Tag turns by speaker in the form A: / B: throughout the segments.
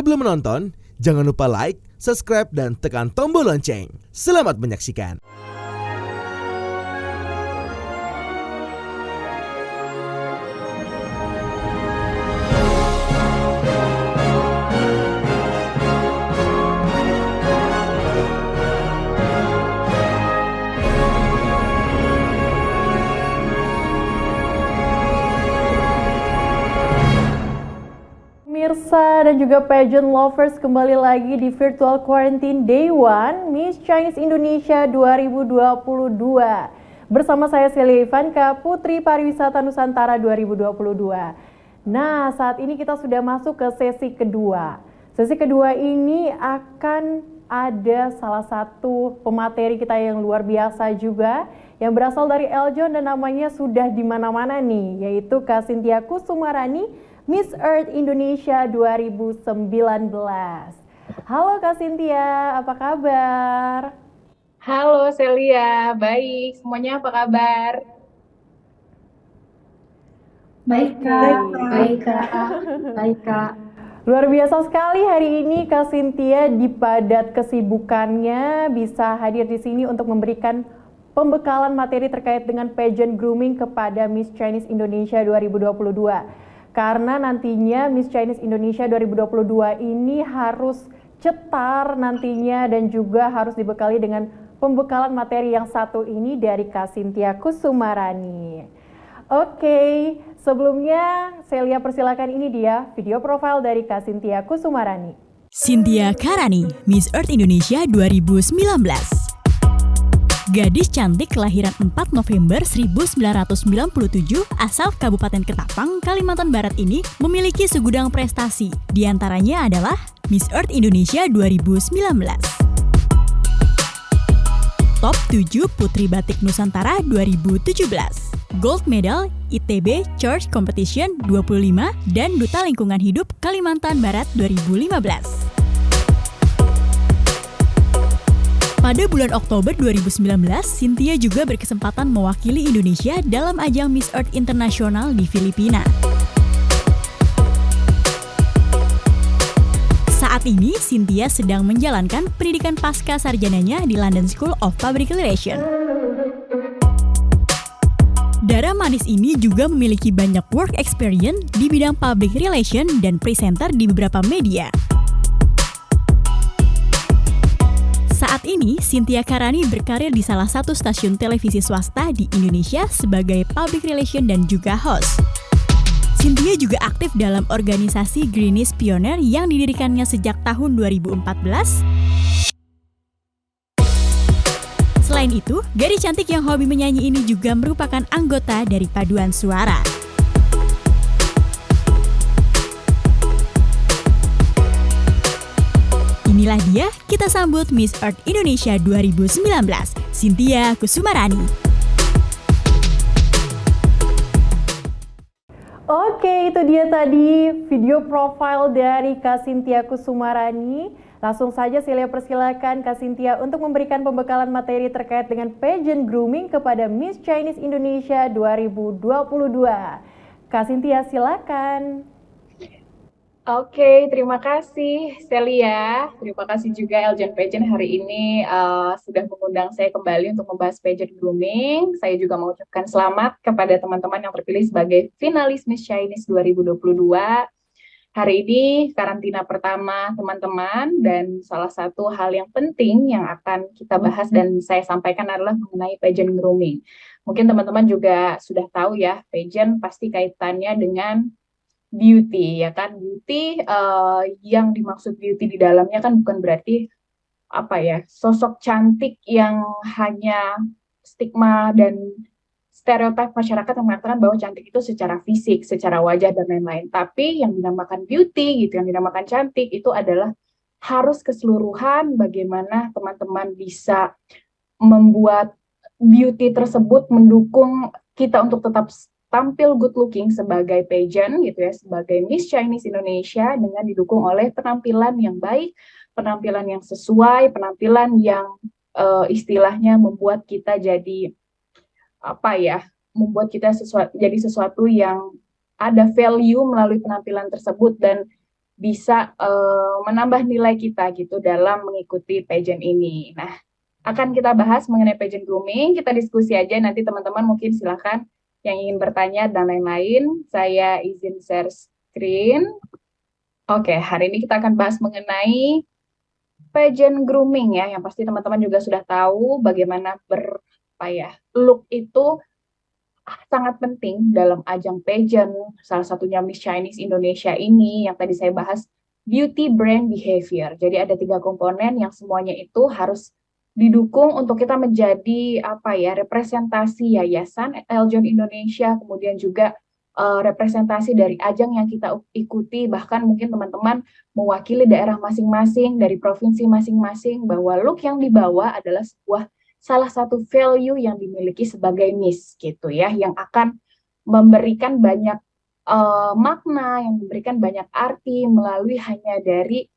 A: Sebelum menonton, jangan lupa like, subscribe, dan tekan tombol lonceng. Selamat menyaksikan.
B: Pemirsa dan juga pageant lovers, kembali lagi di Virtual Quarantine Day 1 Miss Chinese Indonesia 2022. Bersama saya Celia Ivanka, Putri Pariwisata Nusantara 2022. Nah, saat ini kita sudah masuk ke sesi kedua. Sesi kedua ini akan ada salah satu pemateri kita yang luar biasa juga, yang berasal dari Eljon dan namanya sudah di mana-mana nih, yaitu Kak Cynthia Kusumarani, Miss Earth Indonesia 2019. Halo Kak Cynthia, apa kabar?
C: Halo Celia, baik. Semuanya apa kabar?
D: Baik Kak, baik Kak, baik Kak.
B: Luar biasa sekali hari ini Kak Cynthia di padat kesibukannya bisa hadir di sini untuk memberikan pembekalan materi terkait dengan pageant grooming kepada Miss Chinese Indonesia 2022. Karena nantinya Miss Chinese Indonesia 2022 ini harus cetar nantinya dan juga harus dibekali dengan pembekalan materi yang satu ini dari Kak Cynthia Kusumarani. Oke, sebelumnya Celia persilakan, ini dia video profil dari Kak Cynthia Kusumarani.
E: Cynthia Karani, Miss Earth Indonesia 2019. Gadis cantik kelahiran 4 November 1997 asal Kabupaten Ketapang, Kalimantan Barat ini memiliki segudang prestasi. Di antaranya adalah Miss Earth Indonesia 2019. Top 7 Putri Batik Nusantara 2017. Gold Medal ITB Church Competition 25 dan Duta Lingkungan Hidup Kalimantan Barat 2015. Pada bulan Oktober 2019, Cynthia juga berkesempatan mewakili Indonesia dalam ajang Miss Earth Internasional di Filipina. Saat ini, Cynthia sedang menjalankan pendidikan pasca sarjananya di London School of Public Relations. Dara manis ini juga memiliki banyak work experience di bidang public relation dan presenter di beberapa media. Saat ini, Cynthia Karani berkarir di salah satu stasiun televisi swasta di Indonesia sebagai public relation dan juga host. Cynthia juga aktif dalam organisasi Greenish Pioneer yang didirikannya sejak tahun 2014. Selain itu, gadis cantik yang hobi menyanyi ini juga merupakan anggota dari paduan suara. Inilah dia, kita sambut Miss Earth Indonesia 2019, Cynthia Kusumarani.
B: Oke, itu dia tadi video profile dari Kak Cynthia Kusumarani. Langsung saja saya persilakan Kak Cynthia untuk memberikan pembekalan materi terkait dengan pageant grooming kepada Miss Chinese Indonesia 2022. Kak Cynthia, silakan.
C: Oke, terima kasih Celia. Terima kasih juga Eljon Pageant hari ini sudah mengundang saya kembali untuk membahas pageant grooming. Saya juga mengucapkan selamat kepada teman-teman yang terpilih sebagai finalis Miss Chinese 2022. Hari ini karantina pertama teman-teman, dan salah satu hal yang penting yang akan kita bahas dan saya sampaikan adalah mengenai pageant grooming. Mungkin teman-teman juga sudah tahu ya, pageant pasti kaitannya dengan beauty, ya kan? Beauty yang dimaksud beauty di dalamnya kan bukan berarti sosok cantik yang hanya stigma dan stereotip masyarakat yang mengatakan bahwa cantik itu secara fisik, secara wajah dan lain-lain. Tapi yang dinamakan beauty gitu, yang dinamakan cantik itu adalah harus keseluruhan bagaimana teman-teman bisa membuat beauty tersebut mendukung kita untuk tetap tampil good looking sebagai pageant gitu ya, sebagai Miss Chinese Indonesia, dengan didukung oleh penampilan yang baik, penampilan yang sesuai, penampilan yang istilahnya membuat kita jadi membuat kita jadi sesuatu yang ada value melalui penampilan tersebut, dan bisa menambah nilai kita gitu dalam mengikuti pageant ini. Nah, akan kita bahas mengenai pageant grooming, kita diskusi aja nanti teman-teman mungkin silakan yang ingin bertanya dan lain-lain. Saya izin share screen. Oke, hari ini kita akan bahas mengenai pageant grooming ya, yang pasti teman-teman juga sudah tahu bagaimana look itu sangat penting dalam ajang pageant. Salah satunya Miss Chinese Indonesia ini yang tadi saya bahas, beauty brand behavior. Jadi ada 3 komponen yang semuanya itu harus didukung untuk kita menjadi representasi yayasan Eljon Indonesia, kemudian juga representasi dari ajang yang kita ikuti, bahkan mungkin teman-teman mewakili daerah masing-masing dari provinsi masing-masing, bahwa look yang dibawa adalah salah satu value yang dimiliki sebagai Miss gitu ya, yang akan memberikan banyak makna, yang memberikan banyak arti melalui hanya dari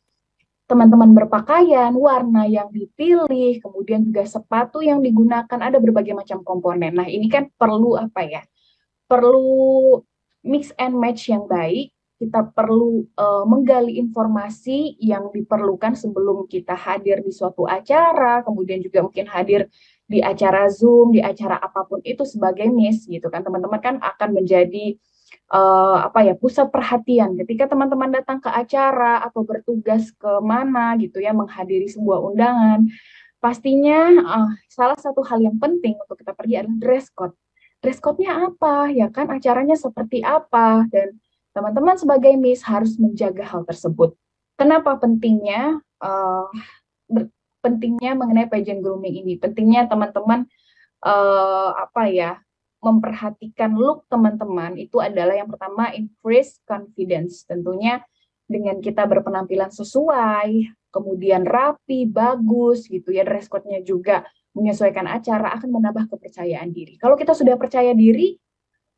C: teman-teman berpakaian, warna yang dipilih, kemudian juga sepatu yang digunakan, ada berbagai macam komponen. Nah, ini kan perlu perlu mix and match yang baik. Kita perlu menggali informasi yang diperlukan sebelum kita hadir di suatu acara, kemudian juga mungkin hadir di acara Zoom, di acara apapun itu sebagai Miss gitu kan. Teman-teman kan akan menjadi pusat perhatian ketika teman-teman datang ke acara atau bertugas ke mana gitu ya, menghadiri sebuah undangan. Pastinya salah satu hal yang penting untuk kita pergi adalah dress code. Dress code-nya apa ya kan, acaranya seperti apa, dan teman-teman sebagai Miss harus menjaga hal tersebut. Kenapa pentingnya pentingnya mengenai pageant grooming ini? Pentingnya teman-teman memperhatikan look teman-teman itu adalah yang pertama, increase confidence. Tentunya dengan kita berpenampilan sesuai, kemudian rapi, bagus gitu ya, dress code-nya juga menyesuaikan acara, akan menambah kepercayaan diri. Kalau kita sudah percaya diri,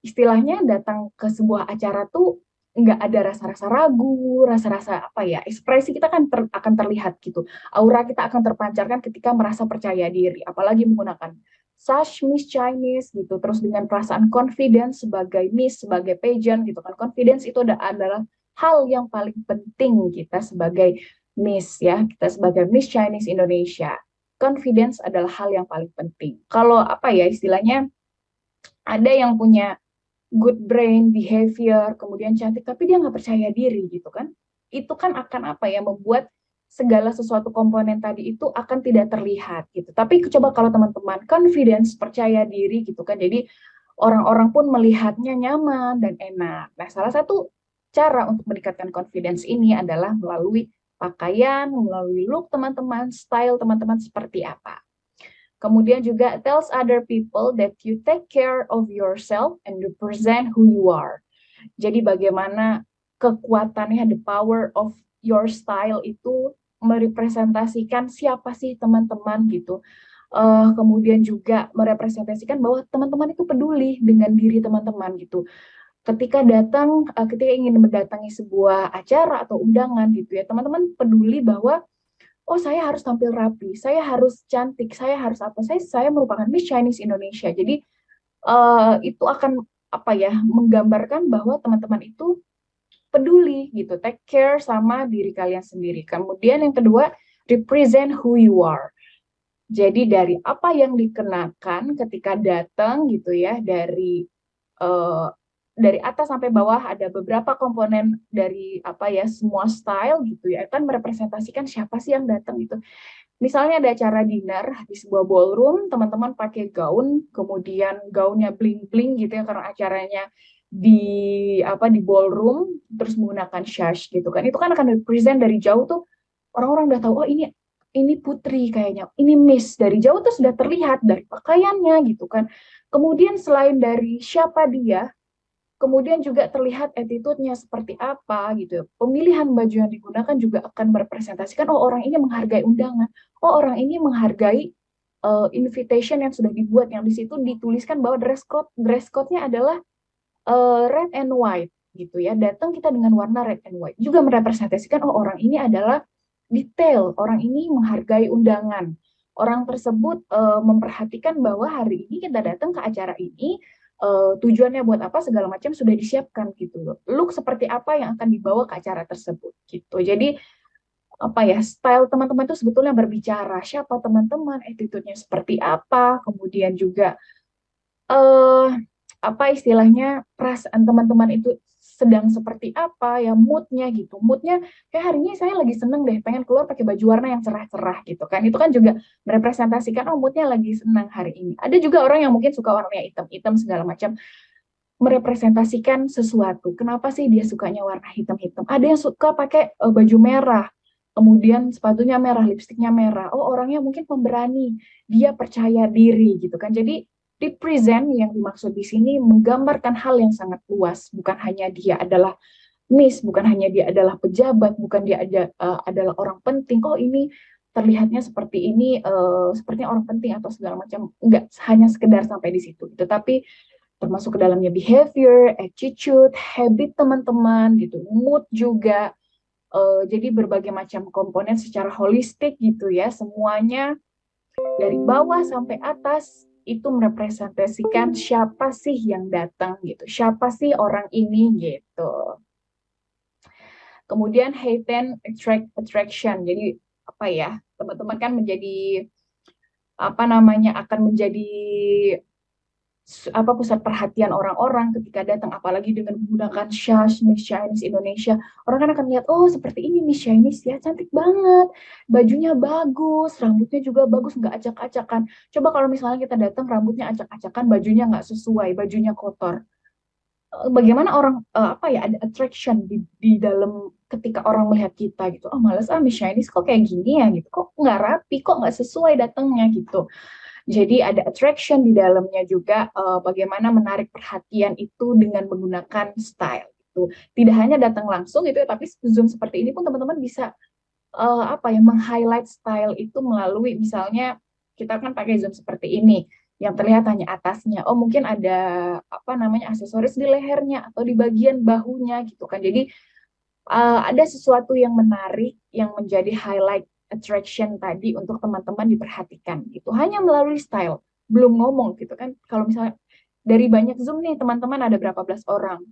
C: istilahnya datang ke sebuah acara tuh nggak ada rasa-rasa ragu, rasa-rasa ekspresi kita kan akan terlihat gitu. Aura kita akan terpancarkan ketika merasa percaya diri, apalagi menggunakan sash Miss Chinese gitu, terus dengan perasaan confidence sebagai Miss, sebagai pageant gitu kan. Confidence itu adalah hal yang paling penting kita sebagai Miss ya, kita sebagai Miss Chinese Indonesia. Confidence adalah hal yang paling penting. Kalau istilahnya ada yang punya good brain behavior, kemudian cantik, tapi dia nggak percaya diri gitu kan. Itu kan akan membuat segala sesuatu komponen tadi itu akan tidak terlihat gitu. Tapi coba kalau teman-teman confidence, percaya diri gitu kan, jadi orang-orang pun melihatnya nyaman dan enak. Nah, salah satu cara untuk meningkatkan confidence ini adalah melalui pakaian, melalui look teman-teman, style teman-teman seperti apa. Kemudian juga tells other people that you take care of yourself and represent who you are. Jadi bagaimana kekuatannya, the power of your style itu merepresentasikan siapa sih teman-teman gitu. Kemudian juga merepresentasikan bahwa teman-teman itu peduli dengan diri teman-teman gitu. Ketika ingin mendatangi sebuah acara atau undangan gitu ya, teman-teman peduli bahwa saya harus tampil rapi, saya harus cantik, saya harus saya merupakan Miss Chinese Indonesia. Jadi itu akan menggambarkan bahwa teman-teman itu peduli gitu, take care sama diri kalian sendiri. Kemudian yang kedua, represent who you are. Jadi dari apa yang dikenakan ketika datang gitu ya, dari atas sampai bawah ada beberapa komponen dari semua style gitu ya, akan merepresentasikan siapa sih yang datang gitu. Misalnya ada acara dinner di sebuah ballroom, teman-teman pakai gaun, kemudian gaunnya bling-bling gitu ya karena acaranya di ballroom, terus menggunakan sash gitu kan. Itu kan akan represent dari jauh tuh, orang-orang udah tahu ini putri kayaknya, ini Miss. Dari jauh tuh sudah terlihat dari pakaiannya gitu kan. Kemudian selain dari siapa dia, kemudian juga terlihat attitude-nya seperti apa gitu. Pemilihan baju yang digunakan juga akan merepresentasikan orang ini menghargai undangan, orang ini menghargai invitation yang sudah dibuat, yang di situ dituliskan bahwa dress code-nya adalah red and white gitu ya. Datang kita dengan warna red and white juga merepresentasikan orang ini adalah detail, orang ini menghargai undangan. Orang tersebut memperhatikan bahwa hari ini kita datang ke acara ini, tujuannya buat apa segala macam sudah disiapkan gitu loh. Look seperti apa yang akan dibawa ke acara tersebut gitu. Jadi apa ya, style teman-teman itu sebetulnya berbicara siapa teman-teman, attitude-nya seperti apa, kemudian juga eh apa istilahnya, perasaan teman-teman itu sedang seperti apa ya, moodnya gitu. Moodnya kayak hari ini saya lagi seneng deh, pengen keluar pakai baju warna yang cerah-cerah gitu kan. Itu kan juga merepresentasikan oh moodnya lagi senang hari ini. Ada juga orang yang mungkin suka warnanya hitam-hitam segala macam, merepresentasikan sesuatu. Kenapa sih dia sukanya warna hitam-hitam? Ada yang suka pakai baju merah, kemudian sepatunya merah, lipstiknya merah. Oh, orangnya mungkin pemberani, dia percaya diri gitu kan. Jadi represent yang dimaksud di sini menggambarkan hal yang sangat luas, bukan hanya dia adalah Miss, bukan hanya dia adalah pejabat, bukan dia adalah orang penting. Oh, ini terlihatnya seperti ini, sepertinya orang penting atau segala macam. Enggak hanya sekedar sampai di situ gitu, tapi termasuk ke dalamnya behavior, attitude, habit teman-teman gitu, mood juga. Jadi berbagai macam komponen secara holistik gitu ya, semuanya dari bawah sampai atas itu merepresentasikan siapa sih yang datang gitu, siapa sih orang ini gitu. Kemudian heightened attraction, jadi apa ya, teman-teman kan menjadi apa namanya, akan menjadi pusat perhatian orang-orang ketika datang, apalagi dengan menggunakan sash Miss Chinese Indonesia. Orang kan akan lihat, oh seperti ini Miss Chinese ya, cantik banget, bajunya bagus, rambutnya juga bagus, nggak acak-acakan. Coba kalau misalnya kita datang rambutnya acak-acakan, bajunya nggak sesuai, bajunya kotor, bagaimana orang ada attraction di dalam ketika orang melihat kita gitu. Oh males Miss Chinese kok kayak gini ya gitu, kok nggak rapi, kok nggak sesuai datangnya gitu. Jadi ada attraction di dalamnya juga, bagaimana menarik perhatian itu dengan menggunakan style itu. Tidak hanya datang langsung gitu ya, tapi Zoom seperti ini pun teman-teman bisa meng-highlight style itu melalui misalnya kita kan pakai Zoom seperti ini yang terlihat hanya atasnya. Oh mungkin ada aksesoris di lehernya atau di bagian bahunya gitu kan. Jadi ada sesuatu yang menarik yang menjadi highlight attraction tadi untuk teman-teman diperhatikan gitu, hanya melalui style, belum ngomong gitu kan. Kalau misalnya dari banyak Zoom nih teman-teman ada berapa belas orang,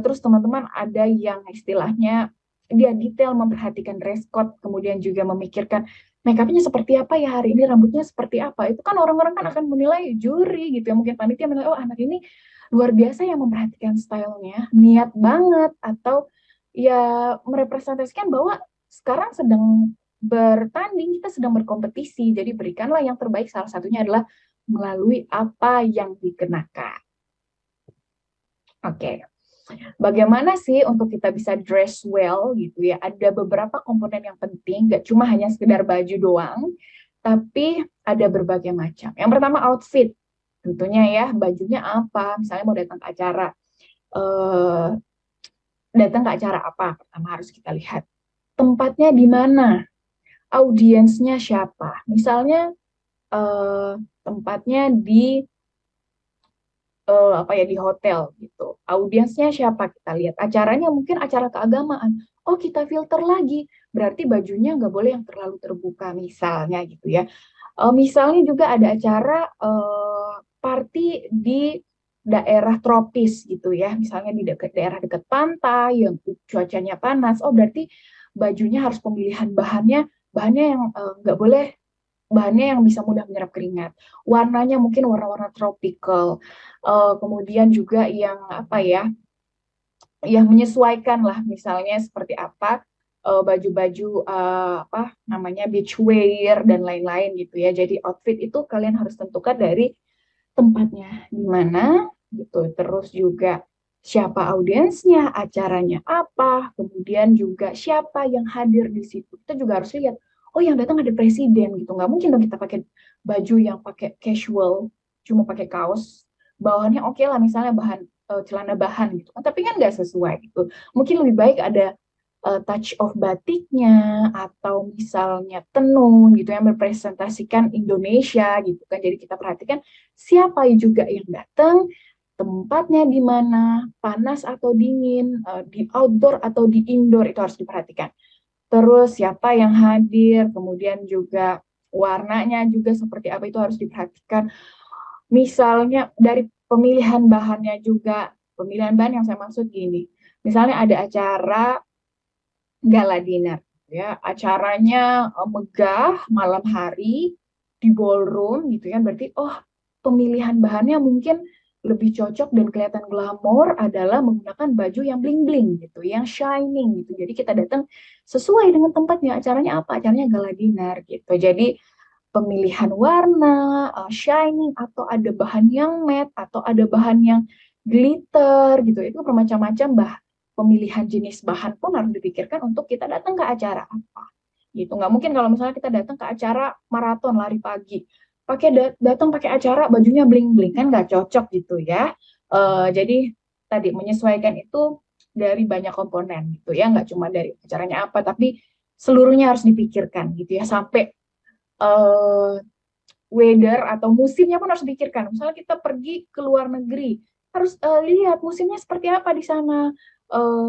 C: terus teman-teman ada yang istilahnya dia detail memperhatikan dress code, kemudian juga memikirkan make up-nya seperti apa ya hari ini, rambutnya seperti apa, itu kan orang-orang kan akan menilai, juri gitu ya, mungkin panitia menilai oh anak ini luar biasa yang memperhatikan stylenya, niat banget, atau ya merepresentasikan bahwa sekarang sedang bertanding, kita sedang berkompetisi, jadi berikanlah yang terbaik, salah satunya adalah melalui apa yang dikenakan. Oke. Bagaimana sih untuk kita bisa dress well gitu ya? Ada beberapa komponen yang penting, gak cuma hanya sekedar baju doang, tapi ada berbagai macam. Yang pertama outfit, tentunya ya bajunya apa, misalnya mau datang ke acara, apa? Pertama harus kita lihat tempatnya di mana, audiensnya siapa. Misalnya tempatnya di di hotel gitu. Audiensnya siapa kita lihat. Acaranya mungkin acara keagamaan. Oh kita filter lagi. Berarti bajunya nggak boleh yang terlalu terbuka misalnya gitu ya. Misalnya juga ada acara party di daerah tropis gitu ya. Misalnya di daerah dekat pantai yang cuacanya panas. Oh berarti bajunya harus pemilihan bahannya yang nggak boleh bahannya yang bisa mudah menyerap keringat. Warnanya mungkin warna-warna tropical. Kemudian juga yang yang menyesuaikan lah, misalnya seperti apa baju-baju beachwear dan lain-lain gitu ya. Jadi outfit itu kalian harus tentukan dari tempatnya di mana gitu. Terus juga siapa audiensnya, acaranya apa, kemudian juga siapa yang hadir di situ. Kita juga harus lihat, oh yang datang ada presiden gitu. Nggak mungkin dong kita pakai baju yang pakai casual, cuma pakai kaos, bahannya oke lah misalnya bahan celana bahan gitu. Tapi kan nggak sesuai gitu. Mungkin lebih baik ada touch of batiknya atau misalnya tenun gitu yang merepresentasikan Indonesia gitu kan. Jadi kita perhatikan siapa juga yang datang, tempatnya di mana, panas atau dingin, di outdoor atau di indoor, itu harus diperhatikan. Terus siapa yang hadir, kemudian juga warnanya juga seperti apa, itu harus diperhatikan. Misalnya dari pemilihan bahannya juga, pemilihan bahan yang saya maksud gini, misalnya ada acara gala dinner, ya, acaranya megah malam hari di ballroom gitu kan, berarti pemilihan bahannya mungkin lebih cocok dan kelihatan glamor adalah menggunakan baju yang bling bling gitu, yang shining gitu. Jadi kita datang sesuai dengan tempatnya. Acaranya apa? Acaranya gala dinner gitu. Jadi pemilihan warna, shining, atau ada bahan yang matte, atau ada bahan yang glitter gitu. Itu bermacam-macam pemilihan jenis bahan pun harus dipikirkan untuk kita datang ke acara apa. Gitu. Nggak mungkin kalau misalnya kita datang ke acara maraton lari pagi, datang pakai acara bajunya bling-bling, kan nggak cocok gitu ya. Jadi tadi menyesuaikan itu dari banyak komponen gitu ya, nggak cuma dari acaranya apa, tapi seluruhnya harus dipikirkan gitu ya, sampai weather atau musimnya pun harus dipikirkan. Misalnya kita pergi ke luar negeri, harus lihat musimnya seperti apa di sana.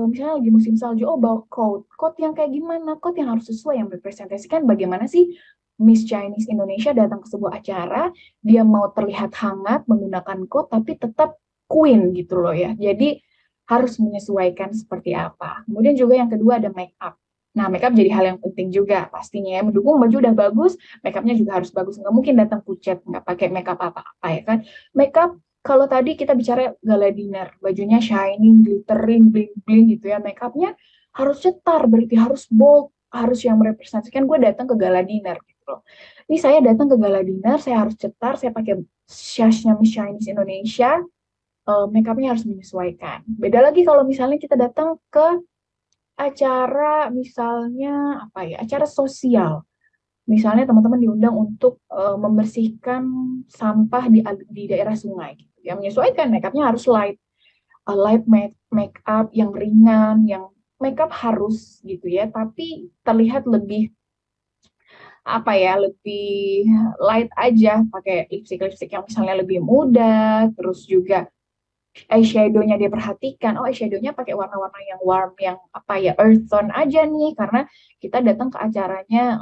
C: Misalnya lagi musim salju, bawa coat yang kayak gimana, coat yang harus sesuai, yang merepresentasikan bagaimana sih Miss Chinese Indonesia datang ke sebuah acara, dia mau terlihat hangat menggunakan coat, tapi tetap queen gitu loh ya. Jadi harus menyesuaikan seperti apa. Kemudian juga yang kedua ada make up. Nah, makeup jadi hal yang penting juga pastinya ya. Mendukung baju udah bagus, makeupnya juga harus bagus. Nggak mungkin datang pucet, nggak pakai makeup apa-apa ya kan. Makeup, kalau tadi kita bicara gala dinner, bajunya shining, glittering, bling-bling gitu ya. Makeupnya harus cetar, berarti harus bold, harus yang merepresentasikan gue datang ke gala dinner gitu loh. Ini saya datang ke gala dinner, saya harus cetar, saya pakai shashnya Miss Chinese Indonesia, makeupnya harus menyesuaikan. Beda lagi kalau misalnya kita datang ke acara misalnya acara sosial, misalnya teman-teman diundang untuk membersihkan sampah di daerah sungai gitu. Yang menyesuaikan makeupnya harus light make up yang ringan, yang makeup harus gitu ya, tapi terlihat lebih lebih light aja, pakai lipstick yang misalnya lebih muda, terus juga eyeshadow-nya dia perhatikan, eyeshadow-nya pakai warna-warna yang warm, yang earth tone aja nih, karena kita datang ke acaranya,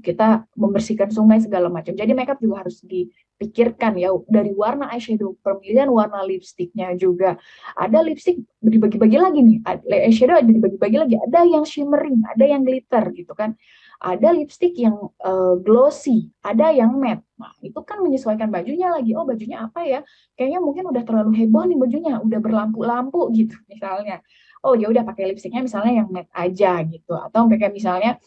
C: kita membersihkan sungai segala macam. Jadi makeup juga harus dipikirkan ya, dari warna eyeshadow, pemilihan warna lipstiknya juga. Ada lipstick dibagi-bagi lagi nih, eyeshadow ada dibagi-bagi lagi, ada yang shimmering, ada yang glitter gitu kan. Ada lipstick yang glossy, ada yang matte. Nah, itu kan menyesuaikan bajunya lagi. Bajunya apa ya? Kayaknya mungkin udah terlalu heboh nih bajunya, udah berlampu-lampu gitu misalnya. Ya udah pakai lipstiknya misalnya yang matte aja gitu. Atau pakai misalnya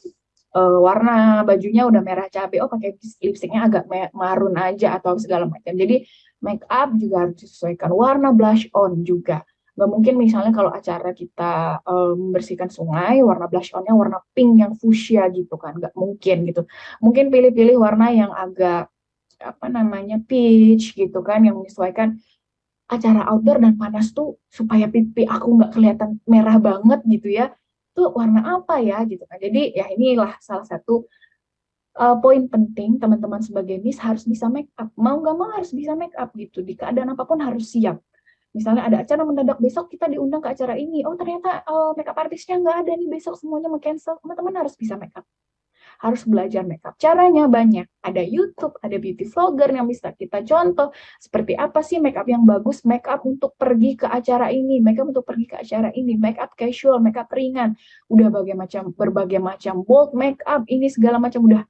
C: warna bajunya udah merah cabai, pakai lipstiknya agak marun aja atau segala macam. Jadi make up juga harus disesuaikan. Warna blush on juga. Nggak mungkin misalnya kalau acara kita membersihkan sungai, warna blush on-nya warna pink yang fuchsia gitu kan, nggak mungkin gitu. Mungkin pilih-pilih warna yang agak peach gitu kan, yang menyesuaikan acara outdoor dan panas tuh, supaya pipi aku nggak kelihatan merah banget gitu ya. Tuh warna apa ya gitu kan. Jadi ya inilah salah satu poin penting teman-teman sebagai Miss harus bisa make up. Mau nggak mau harus bisa make up gitu. Di keadaan apapun harus siap. Misalnya ada acara mendadak, besok kita diundang ke acara ini, ternyata makeup artisnya nggak ada nih, besok semuanya cancel. Teman-teman harus bisa makeup, harus belajar makeup. Caranya banyak, ada YouTube, ada beauty vlogger yang bisa kita contoh seperti apa sih makeup yang bagus, makeup untuk pergi ke acara ini, makeup untuk pergi ke acara ini, makeup casual, makeup ringan, udah berbagai macam bold makeup, ini segala macam udah.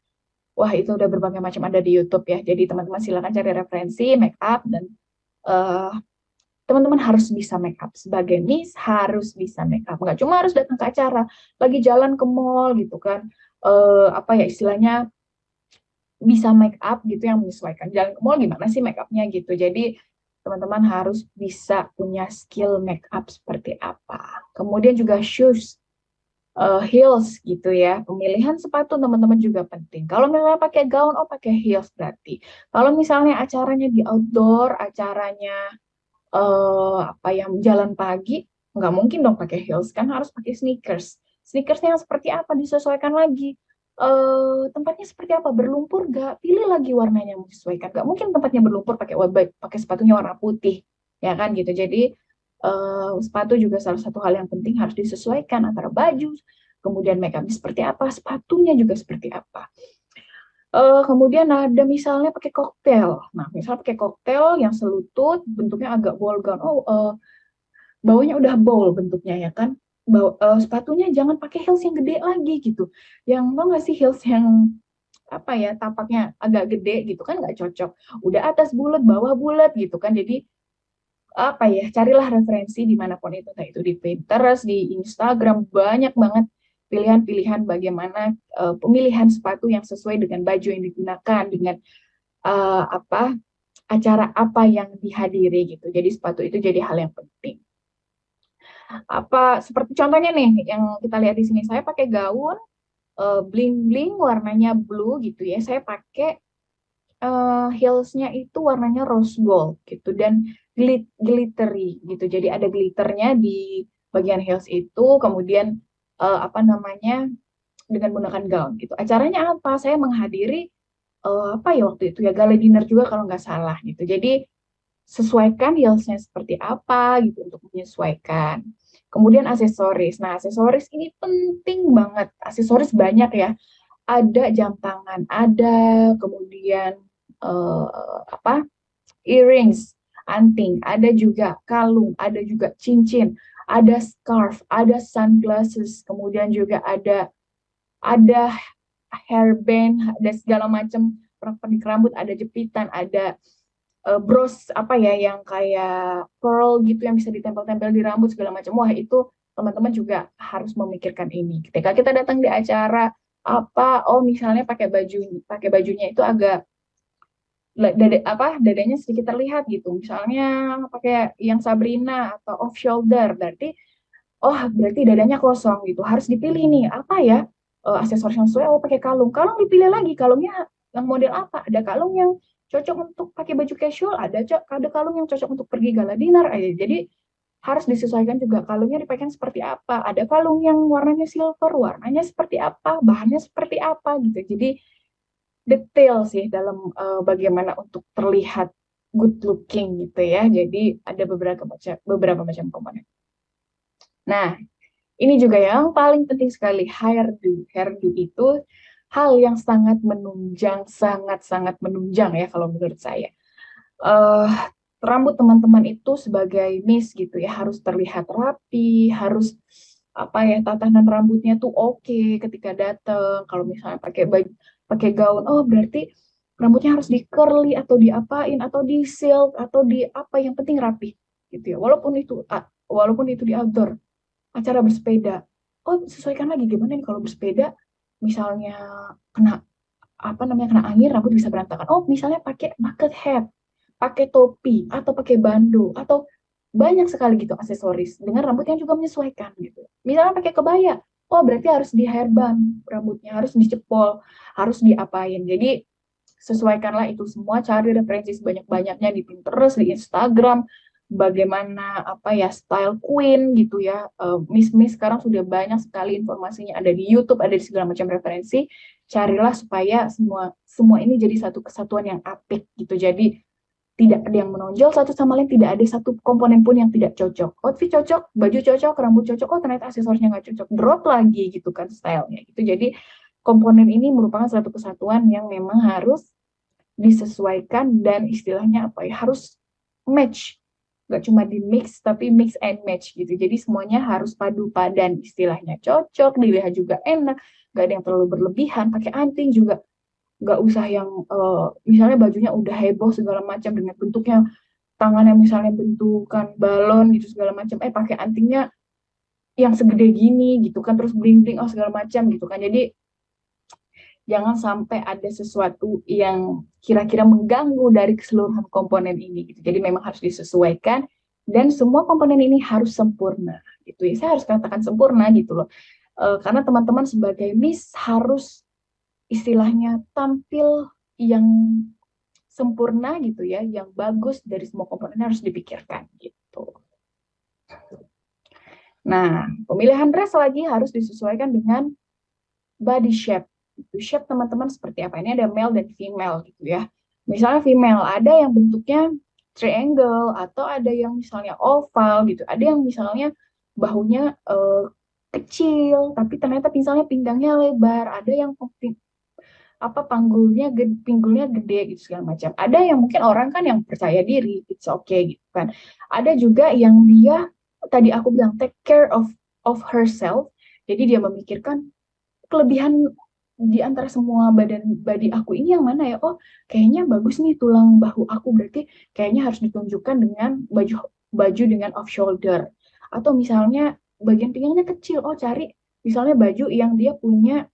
C: Wah, itu udah berbagai macam ada di YouTube ya. Jadi teman-teman silakan cari referensi makeup, dan teman-teman harus bisa make up. Sebagai Miss harus bisa make up. Nggak cuma harus datang ke acara, lagi jalan ke mall gitu kan, istilahnya bisa make up gitu yang menyesuaikan. Jalan ke mall gimana sih make up-nya gitu. Jadi teman-teman harus bisa punya skill make up seperti apa. Kemudian juga shoes, heels gitu ya. Pemilihan sepatu teman-teman juga penting. Kalau misalnya pakai gaun, pakai heels berarti. Kalau misalnya acaranya di outdoor, acaranya yang jalan pagi, nggak mungkin dong pakai heels, kan harus pakai sneakersnya yang seperti apa, disesuaikan lagi. Tempatnya seperti apa, berlumpur nggak, pilih lagi warnanya yang menyesuaikan. Nggak mungkin tempatnya berlumpur pakai sepatunya warna putih ya kan gitu. Jadi sepatu juga salah satu hal yang penting, harus disesuaikan antara baju, kemudian makeupnya seperti apa, sepatunya juga seperti apa. Kemudian ada misalnya pakai koktail. Nah, misalnya pakai koktail yang selutut, bentuknya agak ball gown. Bawahnya udah bowl bentuknya ya kan. Sepatunya jangan pakai heels yang gede lagi gitu. Yang tau nggak sih heels yang apa ya, tapaknya agak gede gitu kan, nggak cocok. Udah atas bulat, bawah bulat gitu kan. Jadi apa ya, carilah referensi dimanapun itu, entah itu di Pinterest, di Instagram, banyak banget pilihan-pilihan bagaimana pemilihan sepatu yang sesuai dengan baju yang digunakan, dengan apa acara apa yang dihadiri gitu. Jadi sepatu itu jadi hal yang penting. Apa seperti contohnya nih yang kita lihat di sini, saya pakai gaun bling bling warnanya blue gitu ya, saya pakai heelsnya itu warnanya rose gold gitu dan glittery gitu, jadi ada glitternya di bagian heels itu. Kemudian apa namanya, dengan menggunakan gaun gitu. Acaranya apa, saya menghadiri apa ya waktu itu ya, gala dinner juga kalau nggak salah gitu. Jadi sesuaikan heelsnya seperti apa gitu untuk menyesuaikan. Kemudian aksesoris. Nah, aksesoris ini penting banget. Aksesoris banyak ya. Ada jam tangan, ada kemudian apa? Earrings, anting, ada juga kalung, ada juga cincin, ada scarf, ada sunglasses, kemudian juga ada hairband, ada segala macam pernak-pernik rambut, ada jepitan, ada bros apa ya yang kayak pearl gitu yang bisa ditempel-tempel di rambut segala macam. Wah, itu teman-teman juga harus memikirkan ini. Ketika kita datang di acara apa, misalnya pakai bajunya itu agak dadanya sedikit terlihat gitu. Misalnya pakai yang Sabrina atau off shoulder, berarti dadanya kosong gitu. Harus dipilih nih apa ya aksesoris yang sesuai. Pakai kalung. Kalung dipilih lagi. Kalungnya yang model apa? Ada kalung yang cocok untuk pakai baju casual, ada kalung yang cocok untuk pergi gala dinner aja. Jadi harus disesuaikan juga kalungnya dipakai seperti apa. Ada kalung yang warnanya silver, warnanya seperti apa, bahannya seperti apa gitu. Jadi detail sih dalam bagaimana untuk terlihat good looking gitu ya. Jadi ada beberapa macam komponen. Nah, ini juga yang paling penting sekali, hairdo. Hairdo itu hal yang sangat-sangat menunjang ya kalau menurut saya. Rambut teman-teman itu sebagai miss gitu ya, harus terlihat rapi, harus apa ya, tatanan rambutnya tuh oke ketika datang. Kalau misalnya pakai gaun, berarti rambutnya harus di curly atau diapain atau di silk atau di apa, yang penting rapi gitu ya. Walaupun itu di outdoor, acara bersepeda. Sesuaikan lagi gimana nih kalau bersepeda, misalnya kena kena angin, rambut bisa berantakan. Misalnya pakai bucket hat, pakai topi, atau pakai bando, atau banyak sekali gitu aksesoris dengan rambut yang juga menyesuaikan gitu. Misalnya pakai kebaya, berarti harus di hairband, rambutnya harus dicepol, harus diapain. Jadi sesuaikanlah itu semua, cari referensi sebanyak-banyaknya di Pinterest, di Instagram, bagaimana style queen gitu ya. Miss sekarang sudah banyak sekali informasinya, ada di YouTube, ada di segala macam referensi. Carilah supaya semua ini jadi satu kesatuan yang apik gitu. Jadi tidak ada yang menonjol satu sama lain, tidak ada satu komponen pun yang tidak cocok. Outfit cocok, baju cocok, rambut cocok, ternyata aksesorisnya nggak cocok, drop lagi gitu kan stylenya gitu. Jadi komponen ini merupakan satu kesatuan yang memang harus disesuaikan dan istilahnya harus match. Nggak cuma di mix, tapi mix and match gitu. Jadi semuanya harus padu padan, istilahnya cocok, dilihat juga enak, nggak ada yang terlalu berlebihan. Pakai anting juga nggak usah yang misalnya bajunya udah heboh segala macam dengan bentuknya, tangannya misalnya bentukan balon gitu segala macam, pakai antingnya yang segede gini gitu kan, terus bling bling segala macam gitu kan. Jadi jangan sampai ada sesuatu yang kira-kira mengganggu dari keseluruhan komponen ini gitu. Jadi memang harus disesuaikan dan semua komponen ini harus sempurna gitu ya. Saya harus katakan sempurna gitu loh. Karena teman-teman sebagai miss harus istilahnya tampil yang sempurna gitu ya, yang bagus, dari semua komponen harus dipikirkan gitu. Nah, pemilihan dress lagi harus disesuaikan dengan body shape. Shape teman-teman seperti apa? Ini ada male dan female gitu ya. Misalnya female ada yang bentuknya triangle, atau ada yang misalnya oval gitu. Ada yang misalnya bahunya kecil, tapi ternyata misalnya pinggangnya lebar. Ada yang pinggulnya gede gitu segala macam. Ada yang mungkin orang kan yang percaya diri, it's okay gitu kan. Ada juga yang dia tadi aku bilang take care of herself. Jadi dia memikirkan kelebihan di antara semua body aku ini yang mana ya? Oh, kayaknya bagus nih tulang bahu aku, berarti kayaknya harus ditunjukkan dengan baju baju dengan off shoulder. Atau misalnya bagian pinggangnya kecil, oh cari misalnya baju yang dia punya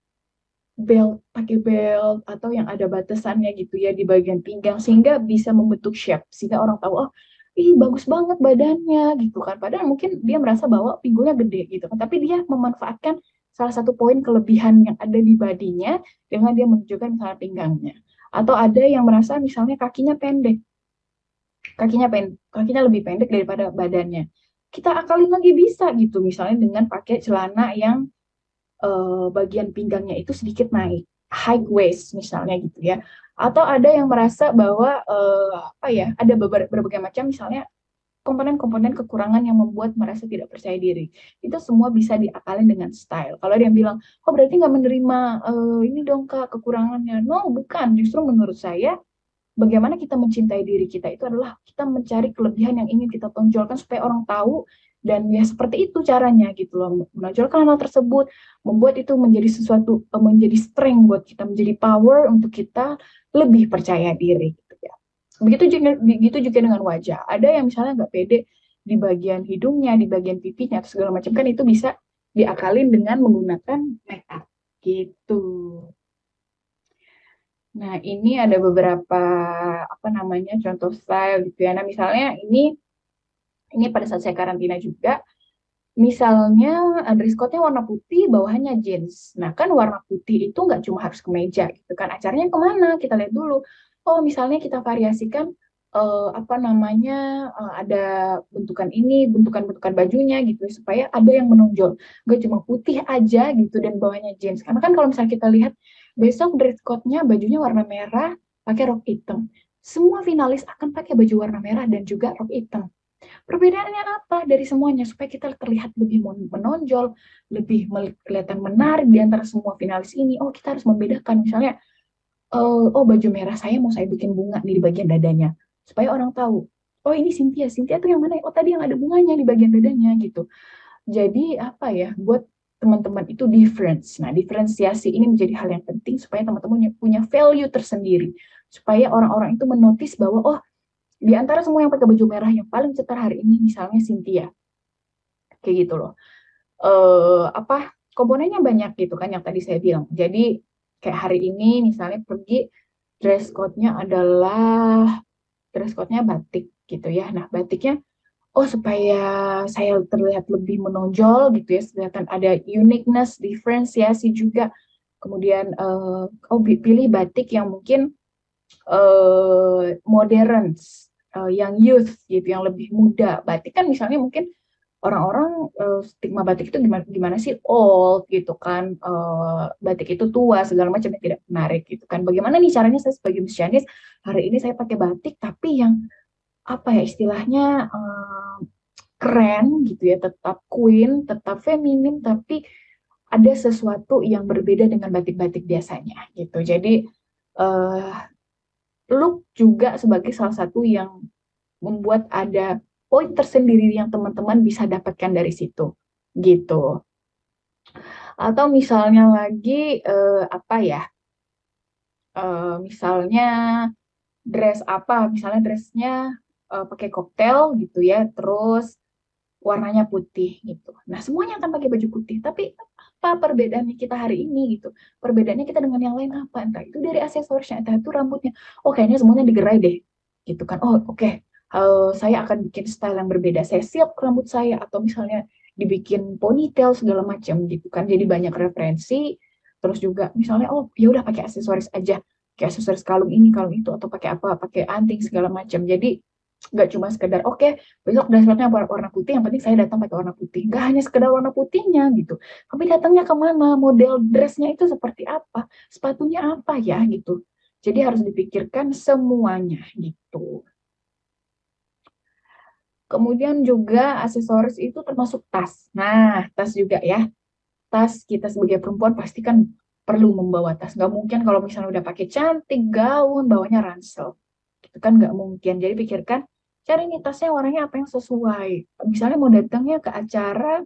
C: pakai belt atau yang ada batasannya gitu ya di bagian pinggang sehingga bisa membentuk shape sehingga orang tahu oh ih bagus banget badannya gitu kan, padahal mungkin dia merasa bahwa pinggulnya gede gitu kan, tapi dia memanfaatkan salah satu poin kelebihan yang ada di badinya dengan dia menunjukkan misalnya pinggangnya. Atau ada yang merasa misalnya kakinya lebih pendek daripada badannya, kita akalin lagi bisa gitu misalnya dengan pakai celana yang bagian pinggangnya itu sedikit naik, high waist misalnya gitu ya. Atau ada yang merasa bahwa ada berbagai macam misalnya komponen-komponen kekurangan yang membuat merasa tidak percaya diri. Itu semua bisa diakalin dengan style. Kalau ada yang bilang, oh berarti nggak menerima ini dong kak kekurangannya. No, bukan. Justru menurut saya bagaimana kita mencintai diri kita itu adalah kita mencari kelebihan yang ingin kita tonjolkan supaya orang tahu, dan ya seperti itu caranya gitu loh, menonjolkan hal tersebut, membuat itu menjadi sesuatu, menjadi strength buat kita, menjadi power untuk kita lebih percaya diri gitu ya. Begitu juga dengan wajah. Ada yang misalnya nggak pede di bagian hidungnya, di bagian pipinya atau segala macam, kan itu bisa diakalin dengan menggunakan make up gitu. Nah, ini ada beberapa contoh style gitu ya. Nah, misalnya ini pada saat saya karantina juga, misalnya dress code-nya warna putih, bawahannya jeans. Nah, kan warna putih itu nggak cuma harus kemeja gitu kan. Acaranya kemana? Kita lihat dulu. Oh, misalnya kita variasikan ada bentukan ini, bentukan-bentukan bajunya gitu supaya ada yang menonjol. Nggak cuma putih aja gitu dan bawahnya jeans. Karena kan kalau misalnya kita lihat besok dress code-nya bajunya warna merah, pakai rok hitam. Semua finalis akan pakai baju warna merah dan juga rok hitam. Perbedaannya apa dari semuanya supaya kita terlihat lebih menonjol, lebih kelihatan menarik di antara semua finalis ini. Oh, kita harus membedakan misalnya baju merah saya mau saya bikin bunga nih di bagian dadanya supaya orang tahu. Oh, ini Cynthia. Cynthia tuh yang mana? Oh, tadi yang ada bunganya di bagian dadanya gitu. Jadi buat teman-teman itu difference. Nah, diferensiasi ini menjadi hal yang penting supaya teman-teman punya value tersendiri. Supaya orang-orang itu menotis bahwa oh, di antara semua yang pakai baju merah yang paling cetar hari ini misalnya Cynthia. Kayak gitu loh. Komponennya banyak gitu kan yang tadi saya bilang. Jadi kayak hari ini misalnya pergi dress code-nya batik gitu ya. Nah, batiknya supaya saya terlihat lebih menonjol gitu ya, kelihatan ada uniqueness, diferensiasi juga. Kemudian pilih batik yang mungkin modern, yang youth gitu, yang lebih muda. Batik kan misalnya mungkin orang-orang stigma batik itu gimana sih, old gitu kan, batik itu tua segala macam, yang tidak menarik gitu kan. Bagaimana nih caranya saya sebagai Miss Chinese hari ini saya pakai batik tapi yang istilahnya keren gitu ya, tetap queen, tetap feminim, tapi ada sesuatu yang berbeda dengan batik-batik biasanya gitu. Jadi look juga sebagai salah satu yang membuat ada poin tersendiri yang teman-teman bisa dapatkan dari situ gitu. Atau misalnya lagi misalnya misalnya dressnya pakai koktail gitu ya, terus warnanya putih gitu. Nah, semuanya akan pakai baju putih, tapi apa perbedaannya kita hari ini gitu? Perbedaannya kita dengan yang lain apa? Entah itu dari aksesorisnya, entah itu rambutnya. Oh, kayaknya semuanya digerai deh, gitu kan? Oh, oke. Saya akan bikin style yang berbeda. Saya silk rambut saya, atau misalnya dibikin ponytail segala macam gitu kan. Jadi banyak referensi. Terus juga misalnya, oh ya udah pakai aksesoris aja, kayak aksesoris kalung ini, kalung itu, atau pakai apa? Pakai anting segala macam. Jadi nggak cuma sekedar besok dasarnya warna putih, yang penting saya datang pakai warna putih. Nggak hanya sekedar warna putihnya gitu, tapi datangnya kemana, model dressnya itu seperti apa, sepatunya apa ya gitu. Jadi harus dipikirkan semuanya gitu. Kemudian juga aksesoris itu termasuk tas. Nah, tas juga ya. Tas kita sebagai perempuan pasti kan perlu membawa tas. Nggak mungkin kalau misalnya udah pakai cantik, gaun, bawanya ransel. Itu kan nggak mungkin. Jadi pikirkan, cari nih tasnya warnanya apa yang sesuai. Misalnya mau datangnya ke acara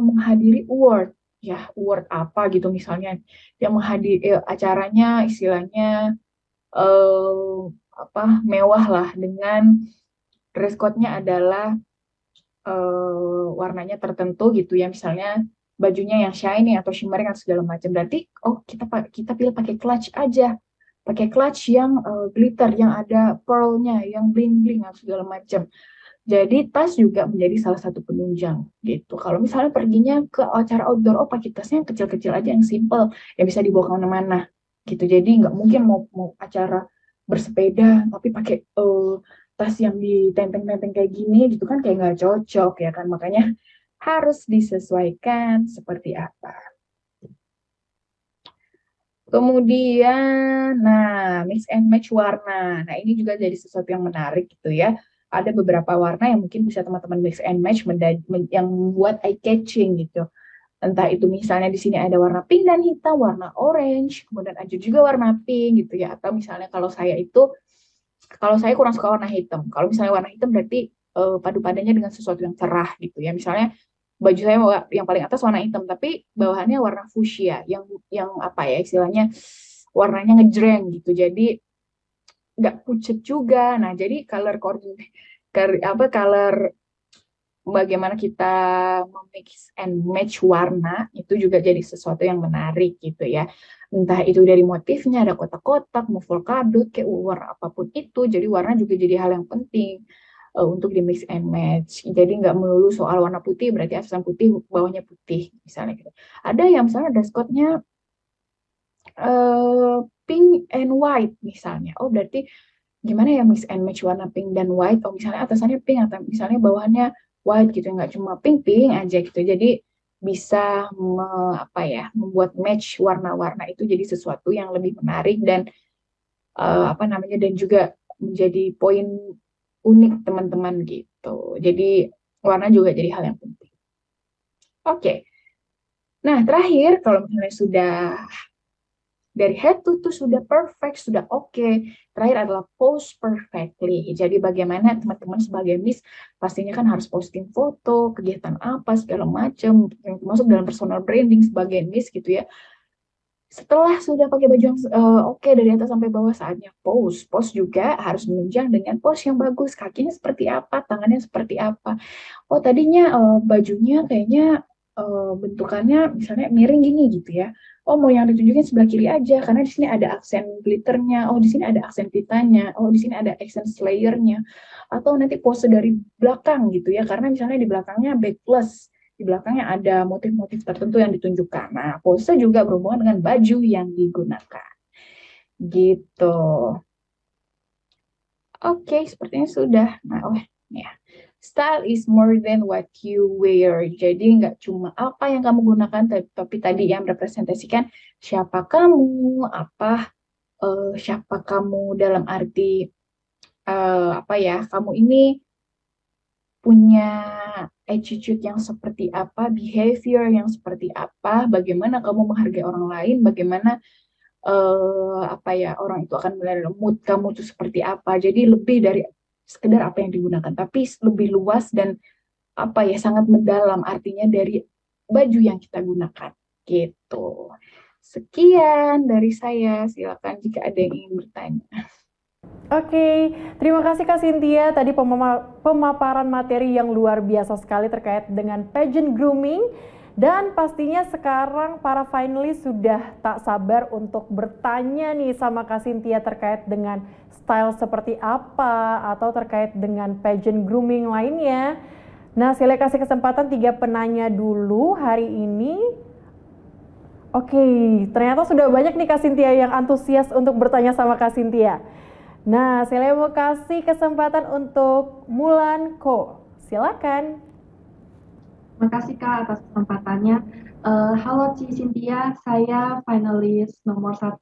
C: menghadiri award, ya award apa gitu misalnya, yang menghadiri acaranya istilahnya eh, mewah lah dengan dress code-nya adalah warnanya tertentu gitu ya, misalnya bajunya yang shiny atau shimmering atau segala macam. Berarti kita pilih pakai clutch aja, pakai clutch yang glitter, yang ada pearl-nya, yang bling-bling atau segala macam. Jadi tas juga menjadi salah satu penunjang gitu. Kalau misalnya perginya ke acara outdoor, pakai tasnya yang kecil-kecil aja, yang simple, yang bisa dibawa kemana-mana gitu. Jadi nggak mungkin mau acara bersepeda tapi pakai tas yang ditenteng-tenteng kayak gini gitu kan, kayak nggak cocok ya kan. Makanya harus disesuaikan seperti apa. Kemudian, mix and match warna. Nah, ini juga jadi sesuatu yang menarik gitu ya. Ada beberapa warna yang mungkin bisa teman-teman mix and match yang membuat eye catching gitu. Entah itu misalnya di sini ada warna pink dan hitam, warna orange, kemudian ada juga warna pink gitu ya. Atau misalnya kalau saya kurang suka warna hitam. Kalau misalnya warna hitam berarti padu padannya dengan sesuatu yang cerah gitu ya. Misalnya baju saya yang paling atas warna hitam, tapi bawahannya warna fuchsia, yang apa ya istilahnya, warnanya ngejreng gitu. Jadi nggak pucet juga. Nah, jadi color bagaimana kita memix and match warna itu juga jadi sesuatu yang menarik gitu ya. Entah itu dari motifnya, ada kotak-kotak, mau polkadot, kayak warna apapun itu. Jadi warna juga jadi hal yang penting untuk di mix and match. Jadi nggak melulu soal warna putih, berarti atasan putih, bawahnya putih, misalnya gitu. Ada yang misalnya dress code-nya pink and white misalnya. Oh, berarti gimana ya mix and match warna pink dan white? Oh, misalnya atasannya pink atau misalnya bawahannya white gitu, nggak cuma pink aja gitu. Jadi bisa membuat match warna-warna itu jadi sesuatu yang lebih menarik dan dan juga menjadi poin unik teman-teman gitu. Jadi warna juga jadi hal yang penting. Oke. Nah, terakhir kalau misalnya sudah dari head to toe sudah perfect, sudah oke. Terakhir adalah pose perfectly. Jadi bagaimana teman-teman sebagai Miss pastinya kan harus posting foto, kegiatan apa, segala macam, yang termasuk dalam personal branding sebagai Miss gitu ya. Setelah sudah pakai baju yang oke dari atas sampai bawah, saatnya pose. Pose juga harus menunjang dengan pose yang bagus. Kakinya seperti apa, tangannya seperti apa. Oh, tadinya bajunya kayaknya bentukannya misalnya miring gini gitu ya. Oh, mau yang ditunjukin sebelah kiri aja karena di sini ada aksen glitternya. Oh, di sini ada aksen pitanya. Oh, di sini ada aksen slayernya. Atau nanti pose dari belakang gitu ya, karena misalnya di belakangnya backless, di belakangnya ada motif-motif tertentu yang ditunjukkan. Nah, pose juga berhubungan dengan baju yang digunakan. Gitu. Oke, sepertinya sudah. Nah, ya. Style is more than what you wear. Jadi nggak cuma apa yang kamu gunakan, tapi tadi yang merepresentasikan siapa kamu, siapa kamu dalam arti kamu ini punya attitude yang seperti apa, behavior yang seperti apa, bagaimana kamu menghargai orang lain, bagaimana orang itu akan melihat mood kamu itu seperti apa. Jadi lebih dari sekedar apa yang digunakan, tapi lebih luas dan sangat mendalam artinya dari baju yang kita gunakan gitu. Sekian dari saya, silakan jika ada yang ingin bertanya.
B: Oke, terima kasih Kak Cynthia. Tadi pemaparan materi yang luar biasa sekali terkait dengan pageant grooming. Dan pastinya sekarang para finalis sudah tak sabar untuk bertanya nih sama Kak Cynthia terkait dengan style seperti apa atau terkait dengan pageant grooming lainnya. Nah, saya kasih kesempatan 3 penanya dulu hari ini. Oke, ternyata sudah banyak nih Kak Cynthia yang antusias untuk bertanya sama Kak Cynthia. Nah, saya mau kasih kesempatan untuk Mulan Ko. Silakan.
D: Terima kasih Kak atas kesempatannya. Halo Ci Cynthia, saya finalis nomor 1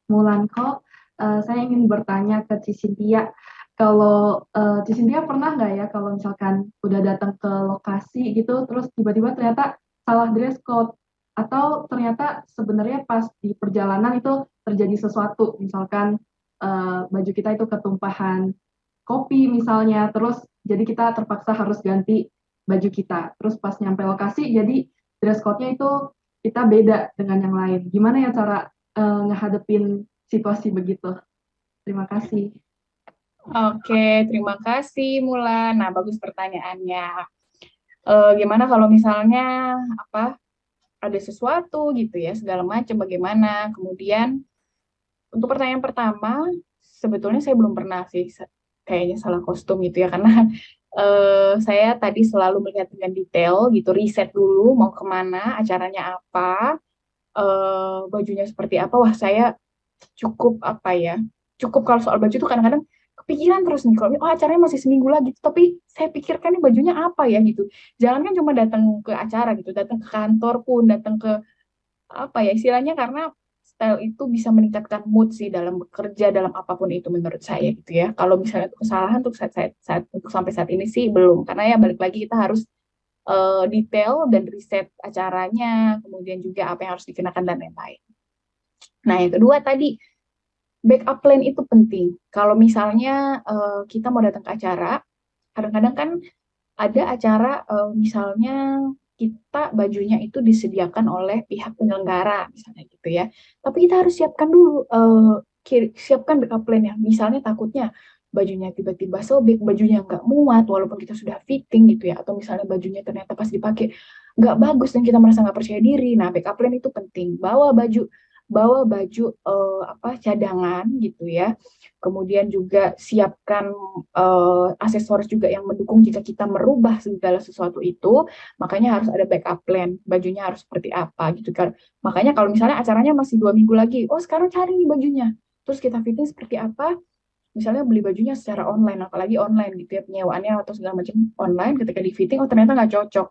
D: Mulan Ko. Saya ingin bertanya ke Ci Cynthia, kalau Ci Cynthia pernah nggak ya kalau misalkan udah datang ke lokasi gitu, terus tiba-tiba ternyata salah dress code. Atau ternyata sebenarnya pas di perjalanan itu terjadi sesuatu, misalkan baju kita itu ketumpahan kopi misalnya, terus jadi kita terpaksa harus ganti baju kita. Terus pas nyampe lokasi, jadi dress code-nya itu kita beda dengan yang lain. Gimana ya cara ngehadepin situasi begitu? Terima kasih.
C: Oke, terima kasih Mulan. Nah, bagus pertanyaannya. Gimana kalau misalnya ada sesuatu gitu ya, segala macam bagaimana? Kemudian untuk pertanyaan pertama, sebetulnya saya belum pernah sih kayaknya salah kostum gitu ya, karena saya tadi selalu melihat dengan detail gitu, riset dulu mau kemana, acaranya apa, bajunya seperti apa. Wah, saya cukup kalau soal baju tuh kadang-kadang kepikiran terus nih, kalau acaranya masih seminggu lagi, tapi saya pikirkan nih bajunya apa ya gitu. Jangan kan cuma datang ke acara gitu, datang ke kantor pun, datang ke istilahnya, karena style itu bisa meningkatkan mood sih dalam bekerja, dalam apapun itu menurut saya gitu ya. Kalau misalnya itu kesalahan untuk untuk sampai saat ini sih belum, karena ya balik lagi kita harus detail dan riset acaranya, kemudian juga apa yang harus dikenakan dan lain-lain. Nah, yang kedua tadi, backup plan itu penting. Kalau misalnya kita mau datang ke acara, kadang-kadang kan ada acara misalnya kita bajunya itu disediakan oleh pihak penyelenggara misalnya gitu ya. Tapi kita harus siapkan dulu, siapkan backup plan ya. Misalnya takutnya bajunya tiba-tiba sobek, bajunya nggak muat walaupun kita sudah fitting gitu ya. Atau misalnya bajunya ternyata pas dipakai nggak bagus dan kita merasa nggak percaya diri. Nah, backup plan itu penting. Bawa baju cadangan gitu ya. Kemudian juga siapkan aksesoris juga yang mendukung jika kita merubah segala sesuatu itu. Makanya harus ada backup plan, bajunya harus seperti apa gitu kan. Makanya kalau misalnya acaranya masih 2 minggu lagi, sekarang cari nih bajunya, terus kita fitting seperti apa. Misalnya beli bajunya secara online, apalagi online gitu ya, penyewaannya atau segala macam online, ketika di fitting ternyata nggak cocok,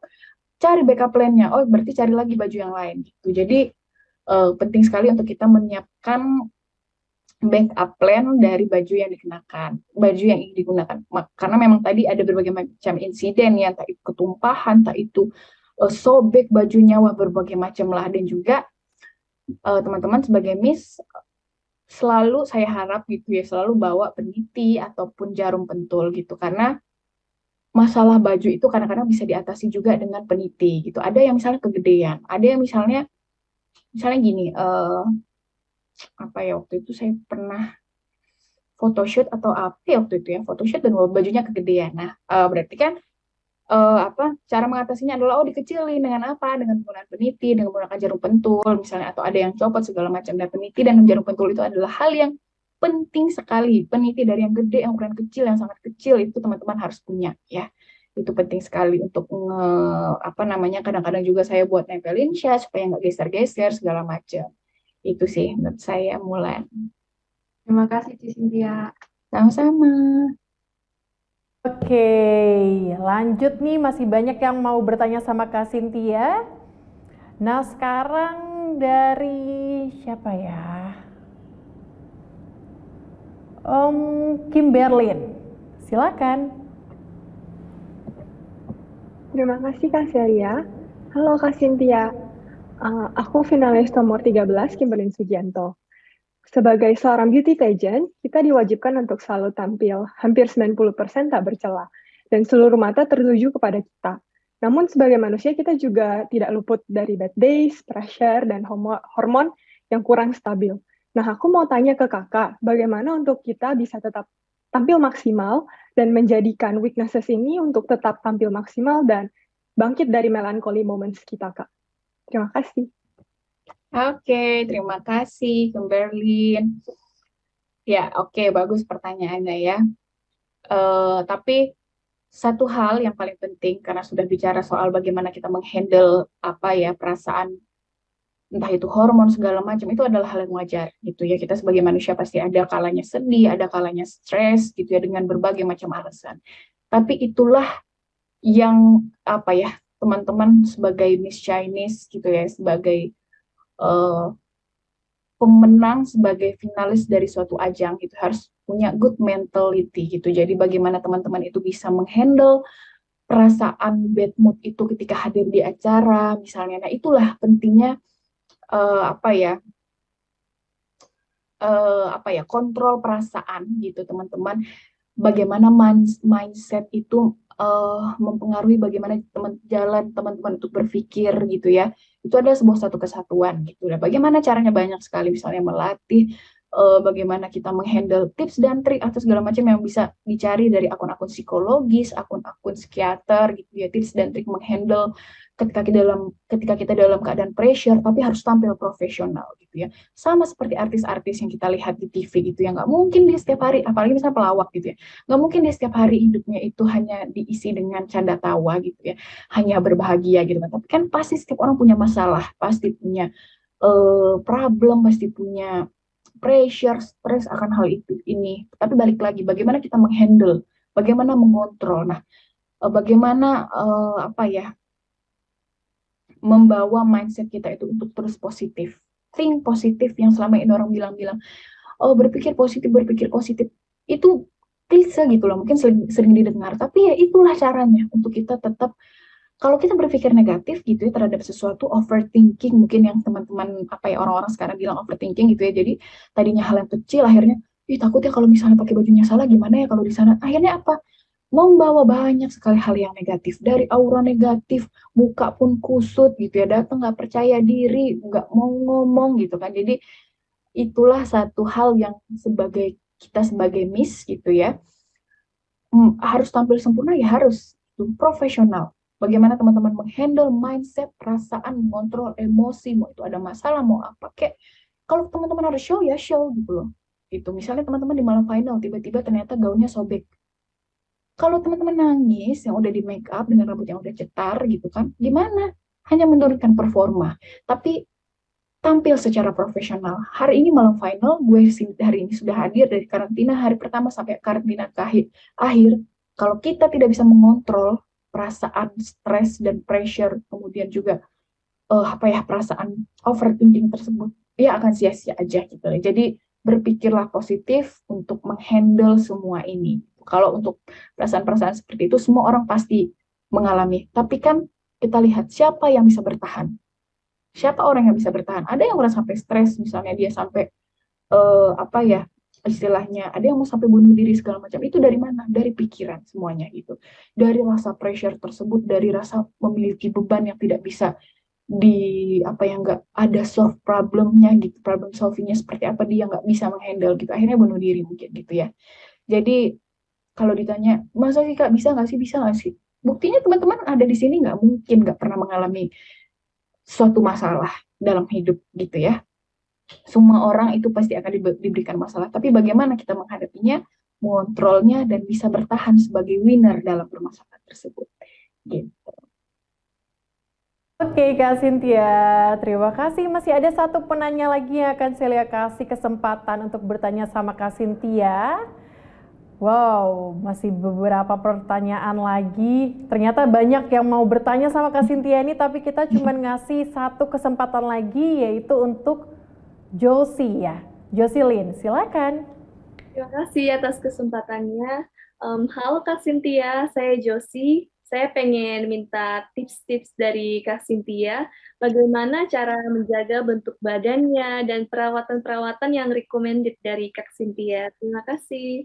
C: cari backup plan-nya, berarti cari lagi baju yang lain gitu. Jadi penting sekali untuk kita menyiapkan backup plan dari baju yang dikenakan, baju yang ingin digunakan. Karena memang tadi ada berbagai macam insiden ya, entah itu ketumpahan, entah itu sobek bajunya, berbagai macam lah. Dan juga teman-teman sebagai Miss, selalu saya harap gitu ya, selalu bawa peniti ataupun jarum pentul gitu. Karena masalah baju itu kadang-kadang bisa diatasi juga dengan peniti gitu. Ada yang misalnya kegedean, ada yang misalnya gini, waktu itu saya pernah photoshoot atau waktu itu ya, photoshoot dan bajunya kegedean. Nah, berarti kan cara mengatasinya adalah dikecilin dengan apa? Dengan menggunakan peniti, dengan menggunakan jarum pentul misalnya, atau ada yang copot segala macam. Dan peniti dan jarum pentul itu adalah hal yang penting sekali. Peniti dari yang gede, yang ukuran kecil, yang sangat kecil, itu teman-teman harus punya ya. Itu penting sekali untuk kadang-kadang juga saya buat nempelin shades supaya nggak geser-geser segala macam. Itu sih menurut saya, Mulan.
D: Terima kasih, Ci Cynthia.
C: Sama-sama.
B: Oke, lanjut nih, masih banyak yang mau bertanya sama Kak Cynthia. Nah, sekarang dari siapa ya? Kim Berlin, silakan.
F: Terima kasih Kak Celia. Halo Kak Cynthia. Aku finalis nomor 13, Kimberlyn Sugianto. Sebagai seorang beauty pageant, kita diwajibkan untuk selalu tampil hampir 90% tak bercela, dan seluruh mata tertuju kepada kita. Namun sebagai manusia kita juga tidak luput dari bad days, pressure, dan hormon yang kurang stabil. Nah, aku mau tanya ke kakak, bagaimana untuk kita bisa tetap tampil maksimal dan menjadikan weaknesses ini untuk tetap tampil maksimal dan bangkit dari melancholy moments kita, Kak. Terima kasih.
C: Oke, terima kasih Kimberly. Ya, oke, bagus pertanyaannya ya. Tapi satu hal yang paling penting, karena sudah bicara soal bagaimana kita menghandle perasaan, entah itu hormon segala macam, itu adalah hal yang wajar gitu ya. Kita sebagai manusia pasti ada kalanya sedih, ada kalanya stres gitu ya, dengan berbagai macam alasan. Tapi itulah yang teman-teman sebagai Miss Chinese gitu ya, sebagai pemenang, sebagai finalis dari suatu ajang itu harus punya good mentality gitu. Jadi bagaimana teman-teman itu bisa menghandle perasaan bad mood itu ketika hadir di acara misalnya. Nah, itulah pentingnya kontrol perasaan gitu teman-teman. Bagaimana mindset itu mempengaruhi bagaimana jalan teman-teman untuk berpikir gitu ya. Itu adalah satu kesatuan gitu. Dan bagaimana caranya banyak sekali, misalnya melatih bagaimana kita menghandle tips dan trik atau segala macam yang bisa dicari dari akun-akun psikologis, akun-akun psikiater gitu ya, tips dan trik menghandle ketika kita dalam keadaan pressure, tapi harus tampil profesional gitu ya. Sama seperti artis-artis yang kita lihat di TV gitu ya, nggak mungkin dia setiap hari, apalagi misalnya pelawak gitu ya, nggak mungkin dia setiap hari hidupnya itu hanya diisi dengan canda tawa gitu ya, hanya berbahagia gitu kan. Tapi kan pasti setiap orang punya masalah, pasti punya problem, pasti punya pressure, stres akan hal itu ini. Tapi balik lagi, bagaimana kita menghandle, bagaimana mengontrol. Nah, bagaimana membawa mindset kita itu untuk terus positif. Think positif yang selama ini orang bilang-bilang, oh berpikir positif. Itu klise gitu loh, mungkin sering didengar. Tapi ya itulah caranya untuk kita tetap, kalau kita berpikir negatif gitu ya terhadap sesuatu, overthinking mungkin yang teman-teman orang-orang sekarang bilang overthinking gitu ya. Jadi tadinya hal yang kecil akhirnya, takut ya kalau misalnya pakai bajunya salah gimana ya kalau di sana. Akhirnya apa? Membawa banyak sekali hal yang negatif, dari aura negatif, muka pun kusut gitu ya, datang nggak percaya diri, nggak mau ngomong gitu kan. Jadi itulah satu hal yang kita sebagai Miss gitu ya, harus tampil sempurna ya, harus profesional. Bagaimana teman-teman menghandle mindset, perasaan, mengontrol emosi, mau itu ada masalah, mau apa kek. Kalau teman-teman harus show ya show gitu loh. Itu misalnya teman-teman di malam final tiba-tiba ternyata gaunnya sobek. Kalau teman-teman nangis yang udah di make up dengan rambut yang udah cetar gitu kan, gimana? Hanya menurunkan performa. Tapi tampil secara profesional. Hari ini malam final, gue hari ini sudah hadir dari karantina hari pertama sampai karantina akhir. Kalau kita tidak bisa mengontrol perasaan stres dan pressure, kemudian juga perasaan overthinking tersebut, ya akan sia-sia aja gitu. Jadi berpikirlah positif untuk menghandle semua ini. Kalau untuk perasaan-perasaan seperti itu semua orang pasti mengalami. Tapi kan kita lihat siapa yang bisa bertahan. Siapa orang yang bisa bertahan? Ada yang orang sampai stres, misalnya dia sampai istilahnya ada yang mau sampai bunuh diri segala macam. Itu dari mana? Dari pikiran semuanya gitu. Dari rasa pressure tersebut, dari rasa memiliki beban yang tidak bisa nggak ada solve problemnya gitu, problem solvingnya seperti apa, dia nggak bisa menghandle gitu, akhirnya bunuh diri mungkin gitu ya. Jadi kalau ditanya masa sih Kak bisa nggak sih, buktinya teman-teman ada di sini nggak mungkin nggak pernah mengalami suatu masalah dalam hidup gitu ya. Semua orang itu pasti akan diberikan masalah, tapi bagaimana kita menghadapinya, mengontrolnya, dan bisa bertahan sebagai winner dalam permasalahan tersebut gitu.
B: Oke Kak Cynthia, terima kasih. Masih ada satu penanya lagi yang akan saya kasih kesempatan untuk bertanya sama Kak Cynthia. Wow, masih beberapa pertanyaan lagi. Ternyata banyak yang mau bertanya sama Kak Cynthia ini, tapi kita cuma ngasih satu kesempatan lagi, yaitu untuk Josie ya. Jocelyn, silakan.
G: Terima kasih atas kesempatannya. Halo Kak Cynthia, saya Josie. Saya pengen minta tips-tips dari Kak Cynthia, bagaimana cara menjaga bentuk badannya dan perawatan-perawatan yang recommended dari Kak Cynthia. Terima kasih.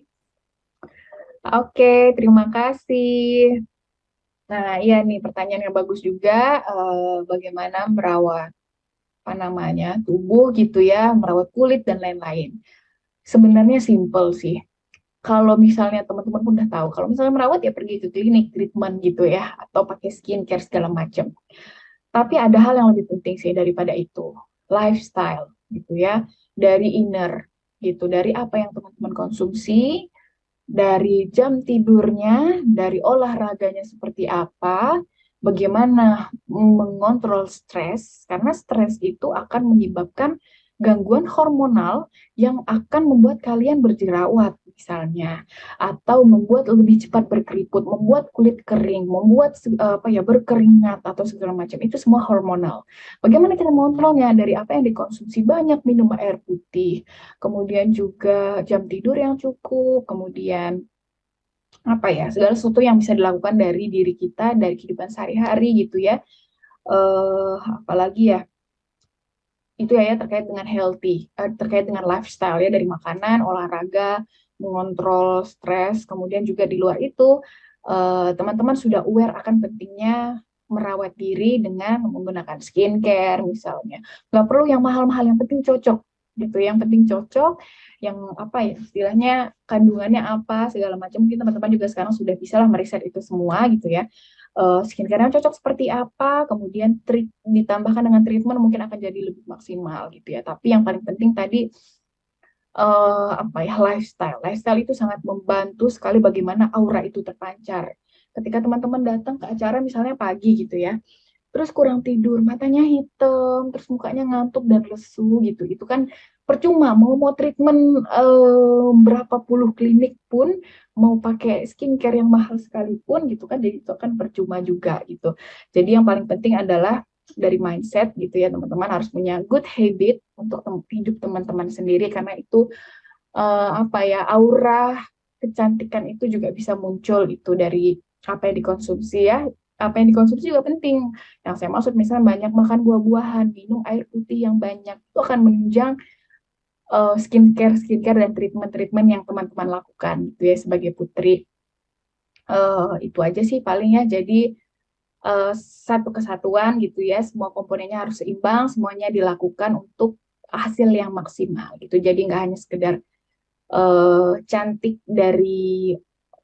C: Oke, terima kasih. Nah, iya nih pertanyaan yang bagus juga, bagaimana merawat tubuh gitu ya, merawat kulit dan lain-lain. Sebenarnya simple sih. Kalau misalnya teman-teman pun udah tahu, kalau misalnya merawat ya pergi ke klinik treatment gitu ya, atau pakai skincare segala macam. Tapi ada hal yang lebih penting sih daripada itu, lifestyle gitu ya, dari inner gitu, dari apa yang teman-teman konsumsi, dari jam tidurnya, dari olahraganya seperti apa, bagaimana mengontrol stres, karena stres itu akan menyebabkan gangguan hormonal yang akan membuat kalian berjerawat misalnya, atau membuat lebih cepat berkeriput, membuat kulit kering, membuat berkeringat atau segala macam. Itu semua hormonal. Bagaimana kita mengontrolnya? Dari apa yang dikonsumsi, banyak minum air putih, kemudian juga jam tidur yang cukup, kemudian apa ya, segala sesuatu yang bisa dilakukan dari diri kita, dari kehidupan sehari-hari gitu ya. Apalagi ya, itu ya terkait dengan healthy, terkait dengan lifestyle ya, dari makanan, olahraga, mengontrol stres, kemudian juga di luar itu teman-teman sudah aware akan pentingnya merawat diri dengan menggunakan skincare misalnya. Nggak perlu yang mahal-mahal, yang penting cocok gitu, yang penting cocok, yang apa ya istilahnya kandungannya apa segala macam. Mungkin teman-teman juga sekarang sudah bisa lah meriset itu semua gitu ya. Skincare yang cocok seperti apa, kemudian ditambahkan dengan treatment mungkin akan jadi lebih maksimal gitu ya. Tapi yang paling penting tadi apa ya, lifestyle itu sangat membantu sekali bagaimana aura itu terpancar. Ketika teman-teman datang ke acara misalnya pagi gitu ya, terus kurang tidur, matanya hitam, terus mukanya ngantuk dan lesu gitu, itu kan percuma. Mau treatment berapa puluh klinik pun, mau pakai skincare yang mahal sekalipun gitu kan, jadi itu akan percuma juga gitu. Jadi yang paling penting adalah dari mindset gitu ya, teman-teman harus punya good habit untuk hidup teman-teman sendiri, karena itu apa ya, aura kecantikan itu juga bisa muncul itu dari apa yang dikonsumsi ya. Apa yang dikonsumsi juga penting. Yang saya maksud misalnya banyak makan buah-buahan, minum air putih yang banyak, itu akan menunjang skincare dan treatment yang teman-teman lakukan gitu ya sebagai putri. Itu aja sih paling ya. Jadi satu kesatuan gitu ya, semua komponennya harus seimbang, semuanya dilakukan untuk hasil yang maksimal gitu. Jadi nggak hanya sekedar cantik dari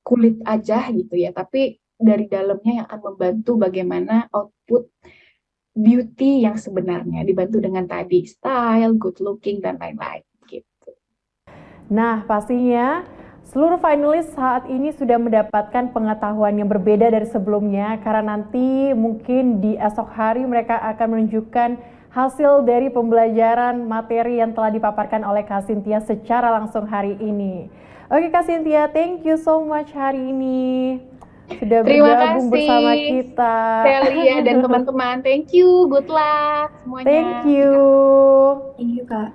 C: kulit aja gitu ya, tapi dari dalamnya yang akan membantu bagaimana output beauty yang sebenarnya, dibantu dengan tadi style, good looking, dan lain-lain gitu.
B: Nah, pastinya seluruh finalis saat ini sudah mendapatkan pengetahuan yang berbeda dari sebelumnya, karena nanti mungkin di esok hari mereka akan menunjukkan hasil dari pembelajaran materi yang telah dipaparkan oleh Kak Cynthia secara langsung hari ini. Oke Kak Cynthia, thank you so much hari ini sudah bergabung bersama kita.
C: Celia dan teman-teman, thank you, good luck semuanya.
B: Thank you.
G: Thank you Kak.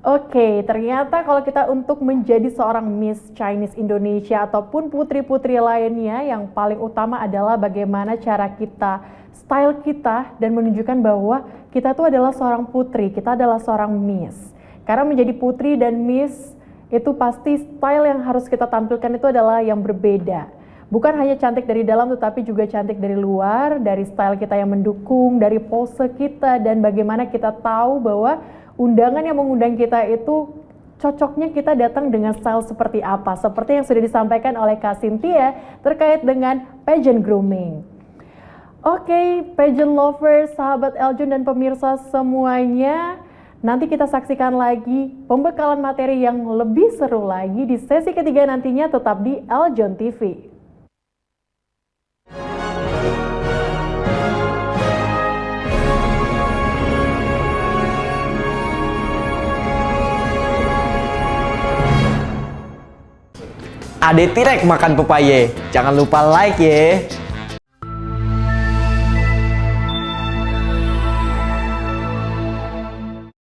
B: Oke, ternyata kalau kita untuk menjadi seorang Miss Chinese Indonesia ataupun putri-putri lainnya, yang paling utama adalah bagaimana cara kita, style kita, dan menunjukkan bahwa kita tuh adalah seorang putri, kita adalah seorang Miss. Karena menjadi putri dan Miss itu pasti style yang harus kita tampilkan itu adalah yang berbeda. Bukan hanya cantik dari dalam tetapi juga cantik dari luar, dari style kita yang mendukung, dari pose kita, dan bagaimana kita tahu bahwa undangan yang mengundang kita itu cocoknya kita datang dengan style seperti apa. Seperti yang sudah disampaikan oleh Kak Cynthia terkait dengan pageant grooming. Oke, pageant lovers, sahabat Eljun dan pemirsa semuanya, nanti kita saksikan lagi pembekalan materi yang lebih seru lagi di sesi ketiga nantinya, tetap di Eljun TV.
H: Ade Tirek makan pepaya. Jangan lupa like ya.